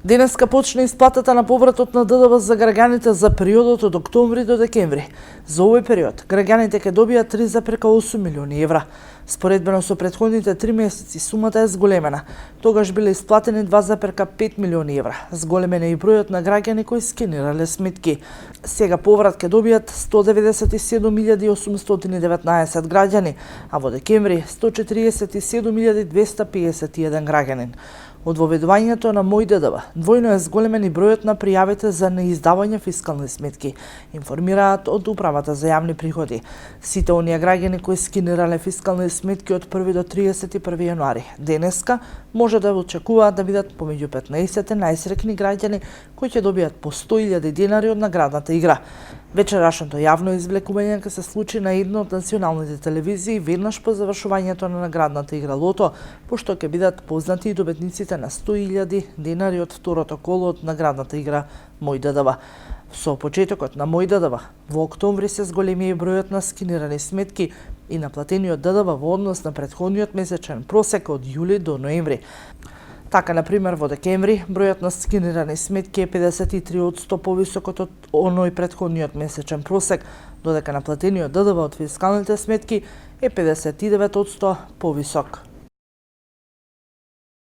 Денеска почна исплатата на повратот на ДДВ за граѓаните за периодот од октомври до декември. За овој период, граѓаните ќе добијат 3,8 милиони евра. Споредбено со претходните 3 месеци, сумата е зголемена. Тогаш биле исплатени 2,5 милиони евра. Зголемен е и бројот на граѓани кои скенирале сметки. Сега поврат ќе добијат 197.819 граѓани, а во декември 147.251 граѓанин. Од воведувањето на Мој ДДВ, двојно е зголемен и бројот на пријавите за неиздавање фискални сметки, информираат од Управата за јавни приходи. Сите оние граѓани кои скинирале фискални сметки од 1 до 31 јануари, денеска може да очекуваат да бидат помеѓу 15 најсреќни граѓани кои ќе добијат по 100.000 денари од наградната игра. Вечерашното јавно извлекување ќе се случи на една од националните телевизии веднаш по завршувањето на наградната игра Лото, пошто ќе бидат познати и добитниците на 100.000 денари од второто коло од наградната игра Мој ДДВ. Со почетокот на Мој ДДВ во октомври се зголеми и бројот на скинирани сметки и наплатениот ДДВ во однос на претходниот месечен просек од јули до ноември. Така, например, во декември, бројот на скинирани сметки е 53% повисок од оној претходниот месечен просек, додека наплатениот ДДВ од фискалните сметки е 59% повисок.